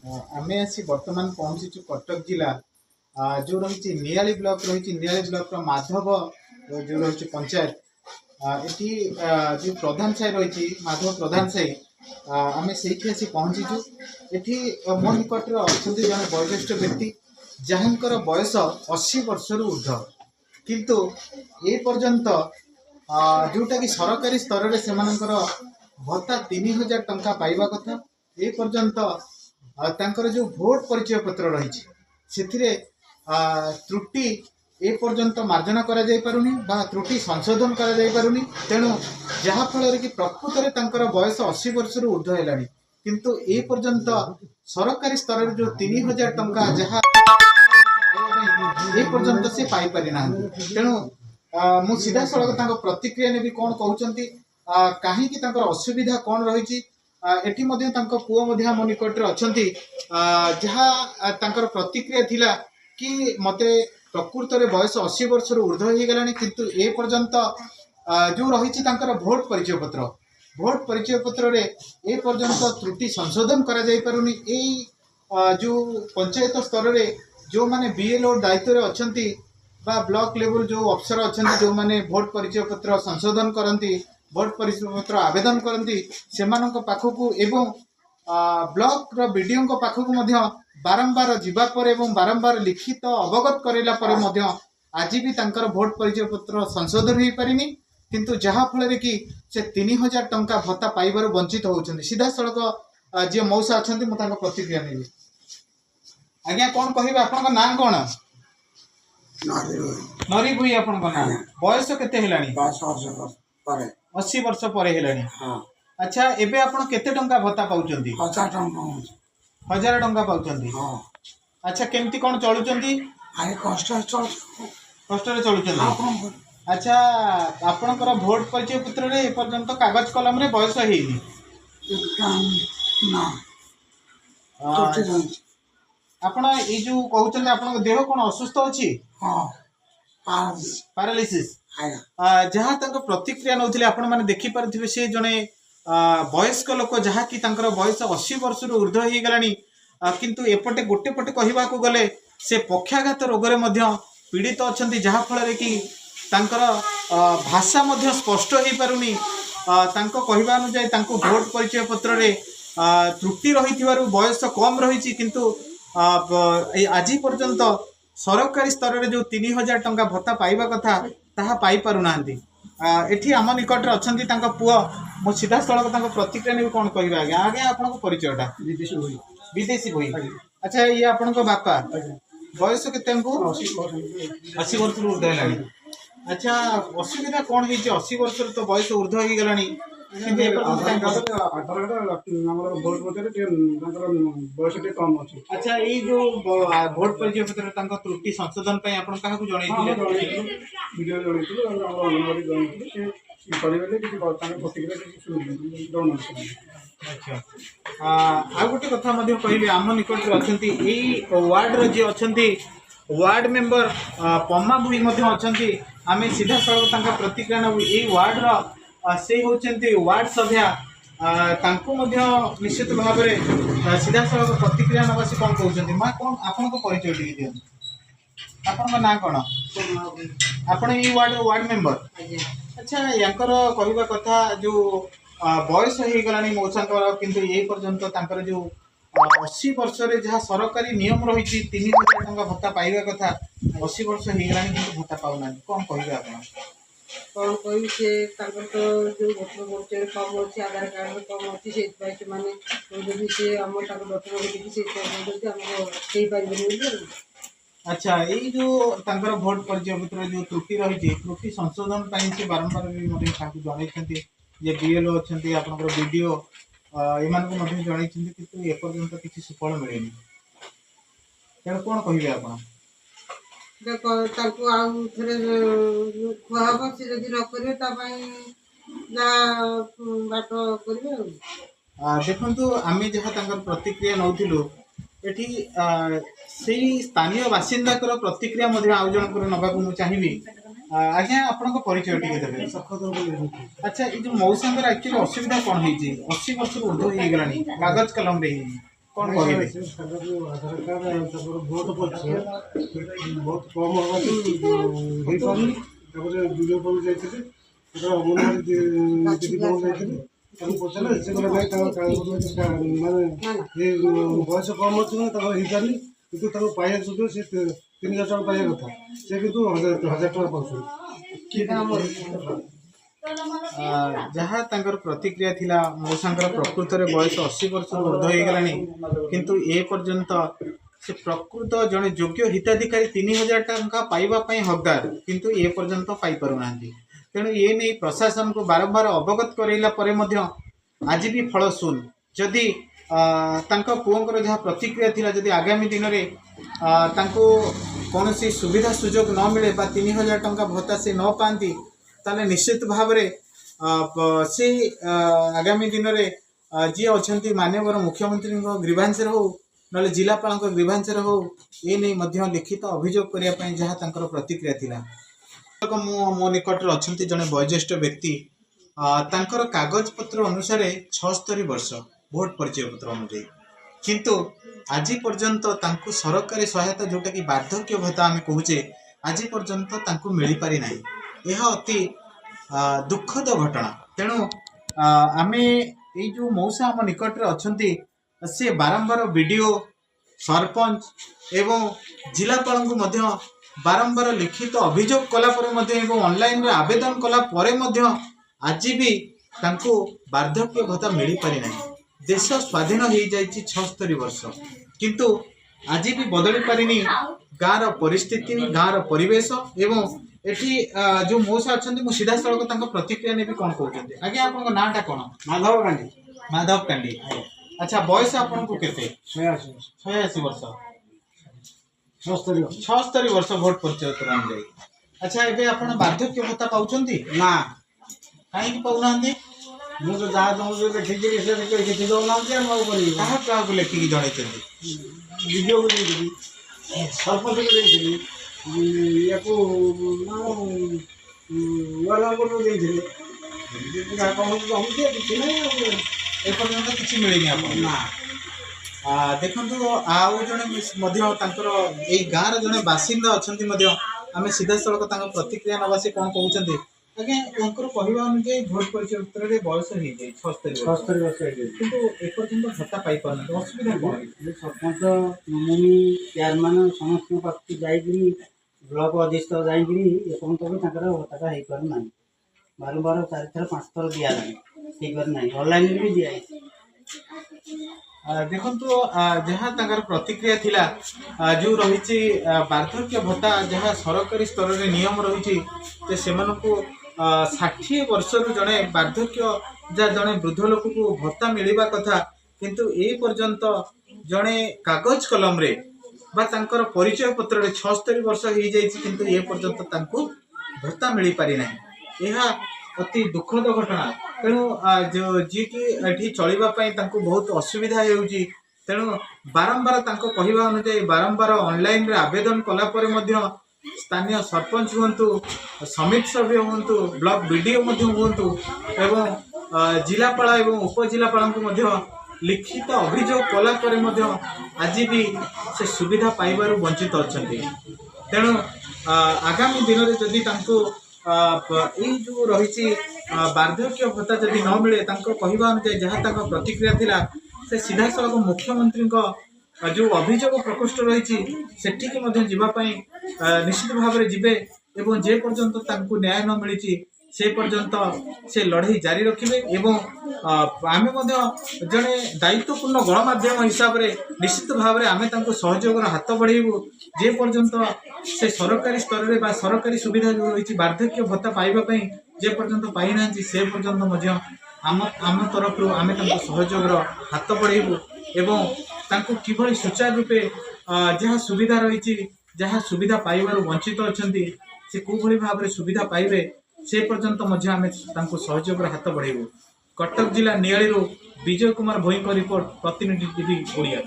आम आसी बर्तमान पहुँचीचु कटक जिला जो रही नियाली ब्लॉक रही नियाली ब्लॉक माधव जो रही पंचायत ये जो प्रधान साई रही माधव प्रधान साई आम से आसी पहुँचीचु ये मो निकट अच्छा जन वयोज्येष्ठ व्यक्ति जहाँकर बयस 80 वर्ष ऊर्ध किंतु ए पर्यंत जोटा कि सरकारी स्तर में से भत्ता 3000 टंका पाइबा कथा ए पर्यंत तांकर जो भोट परिचय पत्र रही से त्रुटि ए पर्यंत मार्जना करा जाय पारुनी बा त्रुटि संशोधन करा जाय पारुनी तेणु जहा फल कि प्रकृत में तांकर बयस 80 वर्ष ऊर्ध है किंतु ए पर्यंत सरकारी स्तर में जो 3000 टंका जहा ए पर्यंत से पाई पारि ना तेणु मु सीधा सड़क प्रतिक्रिया ने भी कौन कहते कहीं असुविधा कौन रही एटी पुओ मो निकट अच्छा जहाँ प्रतिक्रिया थिला कि मते प्रकृत में बयस 80 वर्ष ऊर्ध हो गला किंतु ए पर्यंत जो रही भोट परिचय पत्र रे ए पर्यंत त्रुटि संशोधन करा जाय पारुनी जो पंचायत स्तर रे जो माने बीएलओ दायित्व अच्छा बा ब्लॉक लेवल जो अफसर अच्छा जो माने भोट परिचय पत्र संशोधन करती भोट परिचय पत्र आवेदन करती से पाखकू एवं ब्लॉक बीडीओ पाखकू बारंबार जीवापर एवं बारंबार लिखित अवगत कराइला आज भी तांकर भोट परिचय पत्र संशोधन हो पारिनी किंतु जहा फल कि से 3000 टंका भत्ता पाइबार वंचित होउछन्ति सीधा सड़क जे मौसा अच्छा मुझे प्रतिक्रिया नहीं आज्ञा कौन कह आप ना कौन नरी भुई आपण ना बयस केते हेलानी 80 वर्ष पर हेलानी अच्छा एबे आपण केते टंका भत्ता पाउचंती 1000 टंका पाउचंती अच्छा केमती कौन चलुचंती कष्ट रे चलुचंती अच्छा आपणकर भोट परिचय पत्र रे पर्यंत कागज कलम रे बयस हेनी आपण ए जो कहउछन आपन देह कोन असुस्थ अछि पैरालिसिस जहाँ तक प्रतिक्रिया नौथिले आपण माने देखि पारथिबे से जने वयस्क लोक जहाँ कि तांकर बयस 80 वर्ष ऊर्ध्व हो गलानी किंतु एपटे गोटे पटे कहवा को गले से पक्षाघात रोग रे मध्य पीड़ित अछंती जहाँ फल कि तांकर भाषा मध्य स्पष्ट हो पारुनी तांको कहवा अनुसार तांको भोट परिचय पत्र रे त्रुटि रही बयस कम रही किंतु आज पर्यंत सरकारी स्तर में जो 3000 टंका भत्ता पाइबा कथा ताहा पाई पारु नांती एठी आम निकट रे अछंती तांका पुओ मो सीधा स्थल प्रतिक्रिया ने कौन कहबा आज्ञा आज्ञा आपन परिचयटा विदेशी भई अच्छा ये आपन बापा बयस केते 80 वर्ष ऊर्ध है अच्छा असुविधा कौन है 80 वर्ष तो बयस ऊर्ध हो गलानी अच्छा ये जो भोट परिचय पत्र त्रुटि संशोधन अच्छा आ गोटे कथा कहबी आम निकट अच्छा वार्ड जी अच्छा वार्ड मेंबर पम्मा भुई अच्छा आम सीधा सड़क प्रतिक्रिया नबू ये वार्ड से होचंती वार्ड सभ्या निश्चित भाव में सीधा सड़क प्रतिक्रिया नवा से कौन कहते माँ कौन आपन को परिचय टी दिखाँ आपन ना कौन आपन ये वार्ड मेंबर अच्छा यांकर कहवा कथा जो बयस हो गलानी मौसा किंतु ये पर्यंत तांकर जो 80 वर्ष रे जहाँ सरकारी नियम रही 3000 टंका भत्ता पाइबा कथा 80 वर्ष हो गलानी किंतु भत्ता पाउना कौन कहबे आपन कौन कही से तो जो भोटर परिचय कम अच्छे आधार कार्ड कम अच्छी से माने सी आम डॉक्टर देखिए अच्छा ये जो तांकर भोट परिचय पत्र जो त्रुटि रही त्रुटि संशोधन से बारंबार भी जनई जे बीएलओ अच्छा आप वीडियो एम जनई कि एपर्यंत किसी सुफल मिले तेणु कौन कहे आप खुआब से जब न करें बाट करेंगे देखु आम जहाँ प्रतिक्रिया नौलु ये स्थानीय बासिंदा प्रतिक्रिया आउ जन नवा चाहिए आज्ञा आपन परिचय टी देवे अच्छा ये जो मौसा एक्चुअली असुविधा कौन है 80 वर्ष ऊर्ध हो गलानी कागज कलम रे कौन कहले आधार कार्ड भोट परिचय बहुत कम होपारे वीडियो कॉल जाइए अंगनवाड़ी दीदी कौन जाइए पचारे से माने बयस कम अच्छे ना पारे कि पाइबा सुविधा से 3000 टका पाइबा कथा से कि 1000 टका पाँच जहाँ तांकर प्रतिक्रिया थिला मौसांकर प्रकृत रे बयस 80 वर्ष ऊर्ध्व हो गलानी किंतु ए पर्यंत से प्रकृत जने योग्य हिताधिकारी 3000 टका पाइबा पई हकदार किंतु ए पर्यंत पाई पारु नांती तेणु ये नहीं प्रशासन को बारंबार अवगत करैला परे मध्य आज भी फल सुन जदि तांका पुओंकर जहाँ प्रतिक्रिया थिला जदि आगामी दिन में कौन सी सुविधा सुजोग न मिले 3000 टका भत्ता से न पाती ताले निश्चित भाव से आगामी दिन में जी अच्छा माननीय मुख्यमंत्री ग्रीवांश हो ना जिलापाल ग्रीवांश हो ये नहीं लिखित अभियोग करने जहाँ तांकर प्रतिक्रिया थिला मो निकट अच्छा जड़े वयोज्येष्ठ व्यक्ति तांकर कागज पत्र अनुसार 76 वर्ष भोट परिचय पत्र अनुଯାयी किंतु आज पर्यंत तांको सरकारी सहायता जोटा कि वार्धक्य भत्ता आम कहे आज पर्यंत तांको मिल पारि नाही यह अति दुखद घटना तेणु आमे ये जो मौसा आम निकट अच्छा से बारंबार वीडियो सरपंच एवं जिलापाल को बारंबार लिखित अभियोग कला ऑनलाइन रे आवेदन कला आज भी तांको वार्धक्य भत्ता मिल पारि नाही देश स्वाधीन हो जाइए 76 वर्ष किंतु आज भी बदली पारिनी गाँव परिस्थिति गाँव परिवेश एवं एठी जो मौसा अच्छा मुझे सीधा सड़क प्रतिक्रिया ने कौन कहते आगे आप नाटा कौन माधव कांडी अच्छा बयस आपन को केते 86 वर्ष 76 वर्ष भोट परिचय जाए अच्छा एबे आपण वार्धक्य भत्ता पाउछंती ना काहे पाउना मुझे जहाँ दूसरे देखिए किसी दौना क्या लिखिकी जनइंट वीडियो को देखी सरपंच को देखी या एपर्यंत किसी मिलनी आप देखो आउ जड़े गाँव जड़े बासिंदा अच्छा आम सीधा सड़क प्रतिक्रिया नवा से कौन कहते आज्ञा कहवा अनुजाई भोट परिचय पत्र बयस हो जाए 76 वर्ष किंतु एपर्यंत भत्ता पाई पारना असुविधा कौन सरपंच नोमिनी चेयरमैन समस्त पाख जाकि ब्लक अधीक्षक जाकि एपर्यंत भी भत्ता हो पार ना बारंबार 4 थर 5 थर दिया हो पार ना ऑनलाइन भी दिया देखु जहाँ तांकर प्रतिक्रिया थिला जो रही वार्धक्य भत्ता जहाँ सरकारी स्तर में नियम रही 60 वर्ष जड़े वार्धक्य जहाँ जड़े वृद्ध लोक को भत्ता मिलवा कथा किंतु ए पर्यंत जड़े कागज कलम रे बा तांकर परिचय पत्र 76 वर्ष हो जाए किंतु ए पर्यंत तांको भत्ता मिल पारि ना यह अति दुखद घटना तेणु जो जी की ये चलवाई बहुत असुविधा होउची तेणु बारंबार कहवा अनुजाई बारंबार ऑनलाइन रे आवेदन कलापर स्थानीय सरपंच हूँ समिति सभ्य हूँ ब्लॉक बीडीओ हूँ एवं जिलापाल एवं उपजिलापाल को लिखित अभियोग कलापर आज भी से सुविधा पाइबार वंचित अच्छा तेणु आगामी दिन में जदि जो रही वार्धक्य भत्ता जदि न मिले कहवा अनुजाई जहाँ प्रतिक्रिया थिला से सीधा सड़क मुख्यमंत्री जो अभियोग प्रकोष्ठ रही सेठिकी निश्चित भाव में जीवे एवं जे पर्यंत न्याय न मिली से पर्यंत से लड़ाई जारी रखिए एवं आम जड़े दायित्वपूर्ण गणमाध्यम हिसाब से निश्चित भाव में आम सहयोग हाथ बढ़ेबू जे पर्यंत से सरकारी स्तर में सरकारी सुविधा जो रही वार्धक्य भत्ता पाइबापी जे पर्यंत पाई ना से पर्यंत आम तरफ आम सहयोग हाथ बढ़ेबू एवं किभली सुचारू रूपे जहाँ सुविधा रही जहाँ सुविधा पाइबार वंचित अच्छा से कोभली भाव में सुविधा पाइबे से पर्यंत आम सहयोग हाथ बढ़ेबू। कटक जिला नियाली विजय कुमार भोई रिपोर्ट प्रतिनिधि टीवी ओडिया।